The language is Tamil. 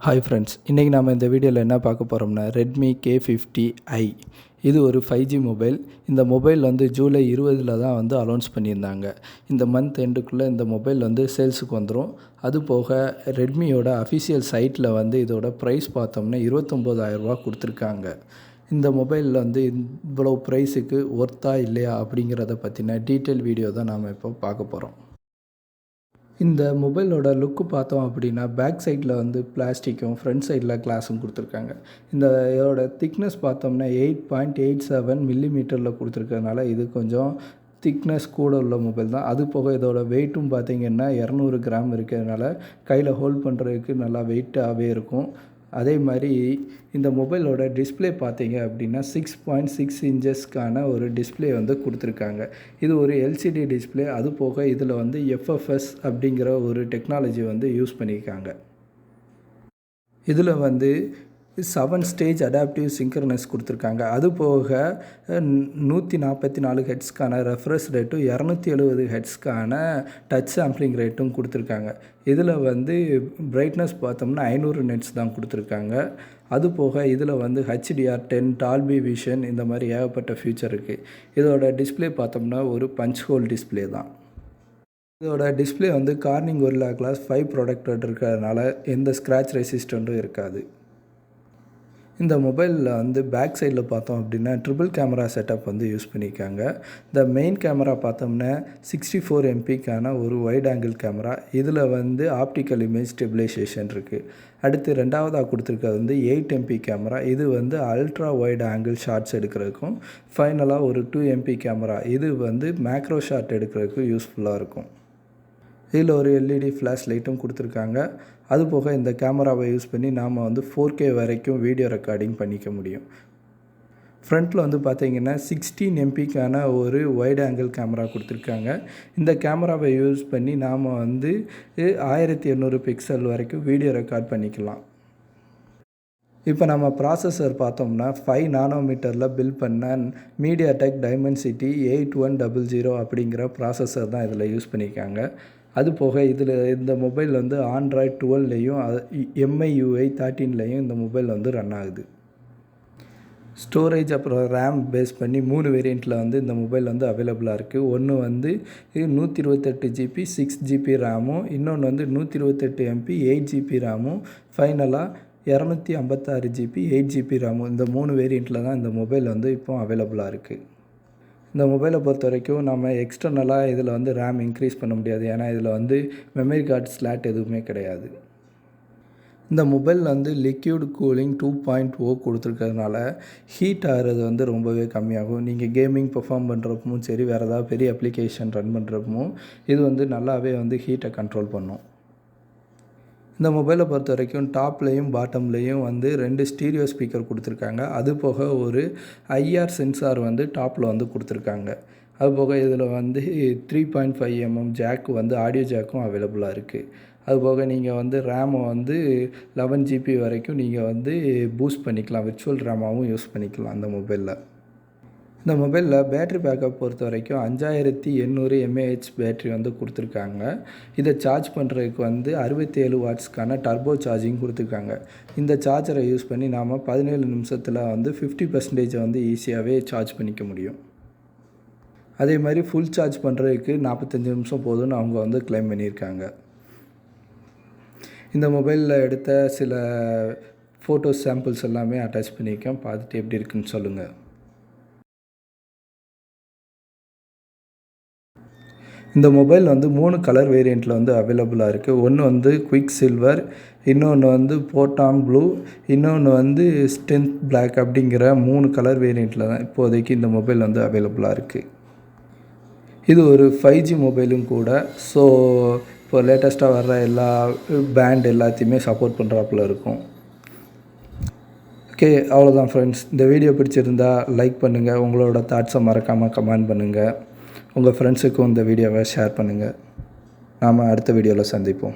ஹாய் ஃப்ரெண்ட்ஸ், இன்றைக்கி நாம் இந்த வீடியோவில் என்ன பார்க்க போகிறோம்னா Redmi K50i. இது ஒரு 5G மொபைல். இந்த மொபைல் வந்து ஜூலை 20 தான் வந்து அலௌன்ஸ் பண்ணியிருந்தாங்க. இந்த மந்த் எண்டுக்குள்ளே இந்த மொபைல் வந்து சேல்ஸுக்கு வந்துடும். அது போக ரெட்மியோட அஃபிஷியல் சைட்டில் வந்து இதோட ப்ரைஸ் பார்த்தோம்னா 29,000 ரூபா கொடுத்துருக்காங்க. இந்த மொபைலில் வந்து இவ்வளோ ப்ரைஸுக்கு ஒர்த்தா இல்லையா அப்படிங்கிறத பற்றின டீட்டெயில் வீடியோ தான் நாம் இப்போ பார்க்க போகிறோம். இந்த மொபைலோட லுக்கு பார்த்தோம் அப்படின்னா பேக் சைடில் வந்து பிளாஸ்டிக்கும் ஃப்ரண்ட் சைடில் கிளாஸும் கொடுத்துருக்காங்க. இதோட திக்னஸ் பார்த்தோம்னா 8.87 மில்லிமீட்டரில் கொடுத்துருக்கறனால இது கொஞ்சம் திக்னஸ் கூட உள்ள மொபைல் தான். அது போக இதோட வெயிட்டும் பார்த்திங்கன்னா 200 கிராம் இருக்கிறதுனால கையில் ஹோல்ட் பண்ணுறதுக்கு நல்லா வெயிட்டாகவே இருக்கும். அதே மாதிரி இந்த மொபைலோட டிஸ்பிளே பார்த்தீங்க அப்படின்னா 6.6 இன்ச்சஸ்க்கான ஒரு டிஸ்பிளே வந்து கொடுத்துருக்காங்க. இது ஒரு எல்சிடி டிஸ்பிளே. அது போக இதில் வந்து எஃப்எஃப்எஸ் அப்படிங்கிற ஒரு டெக்னாலஜி வந்து யூஸ் பண்ணியிருக்காங்க. இதில் வந்து 7 ஸ்டேஜ் அடாப்டிவ் சிங்க்ரனஸ் கொடுத்துருக்காங்க. அது போக 144 ஹெட்ஸ்க்கான ரெஃப்ரெஷ் ரேட்டும் 270 ஹெட்ஸ்க்கான டச் சாம்பிளிங் ரேட்டும் கொடுத்துருக்காங்க. இதில் வந்து பிரைட்னஸ் பார்த்தோம்னா 500 நெட்ஸ் தான் கொடுத்துருக்காங்க. அது போக இதில் வந்து HDR10 டால்பி விஷன் இந்த மாதிரி ஏகப்பட்ட ஃபியூச்சர் இருக்குது. இதோட டிஸ்பிளே பார்த்தோம்னா ஒரு பஞ்ச் ஹோல் டிஸ்பிளே தான். இதோட டிஸ்பிளே வந்து கார்னிங் கொரில்லா கிளாஸ் 5 ப்ராடக்ட் இருக்கிறதுனால எந்த ஸ்க்ராட்ச் ரெசிஸ்டண்ட்டும் இருக்காது. இந்த மொபைலில் வந்து பேக் சைடில் பார்த்தோம் அப்படின்னா ட்ரிபிள் கேமரா செட்டப் வந்து யூஸ் பண்ணியிருக்காங்க. இந்த மெயின் கேமரா பார்த்தோம்னா 64 எம்பிக்கான ஒரு வைட் ஆங்கிள் கேமரா. இதில் வந்து ஆப்டிக்கல் இமேஜ் ஸ்டெபிலைசேஷன் இருக்குது. அடுத்து ரெண்டாவதாக கொடுத்துருக்கிறது வந்து 8 MP கேமரா. இது வந்து அல்ட்ரா வைட் ஆங்கிள் ஷார்ட்ஸ் எடுக்கிறதுக்கும், ஃபைனலாக ஒரு 2 MP கேமரா. இது வந்து மேக்ரோ ஷாட் எடுக்கிறதுக்கும் யூஸ்ஃபுல்லாக இருக்கும். இதில் ஒரு LED ஃப்ளாஷ் லைட்டும் கொடுத்துருக்காங்க. அதுபோக இந்த கேமராவை யூஸ் பண்ணி நாம் வந்து 4K வரைக்கும் வீடியோ ரெக்கார்டிங் பண்ணிக்க முடியும். ஃப்ரண்ட்டில் வந்து பார்த்திங்கன்னா 16 எம்பிக்கான ஒரு வைட் ஆங்கிள் கேமரா கொடுத்துருக்காங்க. இந்த கேமராவை யூஸ் பண்ணி நாம் வந்து 1200 பிக்சல் வரைக்கும் வீடியோ ரெக்கார்ட் பண்ணிக்கலாம். இப்போ நம்ம ப்ராசஸர் பார்த்தோம்னா 5 நானோமீட்டரில் பில்ட் பண்ண மீடியாடெக் டைமென்சிட்டி 8100 அப்படிங்கிற ப்ராசஸர் தான் இதில் யூஸ் பண்ணியிருக்காங்க. அது போக இதில் இந்த மொபைல் வந்து ஆண்ட்ராய்ட் 12லையும் MIUI 13லையும் இந்த மொபைல் வந்து ரன் ஆகுது. ஸ்டோரேஜ் அப்புறம் ரேம் பேஸ் பண்ணி 3 வேரியண்ட்டில் வந்து இந்த மொபைல் வந்து அவைலபிளாக இருக்குது. ஒன்று வந்து 128 GB 6 GB ரேமும், இன்னொன்று வந்து 128 MB 8 GB ரேமும், ஃபைனலாக 256 GB 8 GB ரேமும். இந்த 3 வேரியண்ட்டில் தான் இந்த மொபைல் வந்து இப்போ அவைலபிளாக இருக்குது. இந்த மொபைலை பொறுத்த வரைக்கும் நம்ம எக்ஸ்டர்னலாக இதில் வந்து ரேம் இன்க்ரீஸ் பண்ண முடியாது. ஏன்னா இதில் வந்து மெமரி கார்டு ஸ்லாட் எதுவுமே கிடையாது. இந்த மொபைலில் வந்து லிக்யூட் கூலிங் 2.0 கொடுத்துருக்கிறதுனால ஹீட் ஆகிறது வந்து ரொம்பவே கம்மியாகும். நீங்கள் கேமிங் பெர்ஃபார்ம் பண்ணுறப்பவும் சரி, வேறு ஏதாவது பெரிய அப்ளிகேஷன் ரன் பண்ணுறப்பவும் இது வந்து நல்லாவே வந்து ஹீட்டை கண்ட்ரோல் பண்ணும். இந்த மொபைலை பொறுத்த வரைக்கும் டாப்லேயும் பாட்டம்லேயும் வந்து 2 ஸ்டீரியோ ஸ்பீக்கர் கொடுத்துருக்காங்க. அது போக ஒரு IR சென்சார் வந்து டாப்பில் வந்து கொடுத்துருக்காங்க. அதுபோக இதில் வந்து 3.5 mm ஜாக் வந்து ஆடியோ ஜாக்கும் அவைலபிளாக இருக்குது. அதுபோக நீங்கள் வந்து ரேமை வந்து 11 GB வரைக்கும் நீங்கள் வந்து பூஸ்ட் பண்ணிக்கலாம். விர்ச்சுவல் ரேமாகவும் யூஸ் பண்ணிக்கலாம் அந்த மொபைலில். இந்த மொபைலில் பேட்ரி பேக்கப் பொறுத்த வரைக்கும் 5800 mAh பேட்ரி வந்து கொடுத்துருக்காங்க. இதை சார்ஜ் பண்ணுறதுக்கு வந்து 67 வாட்ஸ்க்கான டர்போ சார்ஜிங் கொடுத்துருக்காங்க. இந்த சார்ஜரை யூஸ் பண்ணி நாம் 17 நிமிஷத்தில் வந்து 50% வந்து ஈஸியாகவே சார்ஜ் பண்ணிக்க முடியும். அதே மாதிரி ஃபுல் சார்ஜ் பண்ணுறதுக்கு 45 நிமிஷம் போதும்னு அவங்க வந்து கிளைம் பண்ணியிருக்காங்க. இந்த மொபைலில் எடுத்த சில ஃபோட்டோஸ் சாம்பிள்ஸ் எல்லாமே அட்டாச் பண்ணியிருக்கேன். பார்த்துட்டு எப்படி இருக்குன்னு சொல்லுங்கள். இந்த மொபைல் வந்து 3 கலர் வேரியண்ட்டில் வந்து அவைலபிளாக இருக்குது. ஒன்று வந்து குயிக் சில்வர், இன்னொன்று வந்து போட்டான் ப்ளூ, இன்னொன்று வந்து ஸ்டென்த் பிளாக் அப்படிங்கிற 3 கலர் வேரியண்ட்டில் தான் இப்போதைக்கு இந்த மொபைல் வந்து அவைலபிளாக இருக்குது. இது ஒரு 5G மொபைலும் கூட. ஸோ இப்போ லேட்டஸ்ட்டாக வர்ற எல்லா பேண்ட் எல்லாத்தையுமே சப்போர்ட் பண்ணுறாப்புல இருக்கும். ஓகே, அவ்வளோதான் ஃப்ரெண்ட்ஸ். இந்த வீடியோ பிடிச்சிருந்தா லைக் பண்ணுங்கள். உங்களோட தாட்ஸை மறக்காமல் கமெண்ட் பண்ணுங்கள். உங்கள் ஃப்ரெண்ட்ஸுக்கும் இந்த வீடியோவை ஷேர் பண்ணுங்கள். நாம் அடுத்த வீடியோவில் சந்திப்போம்.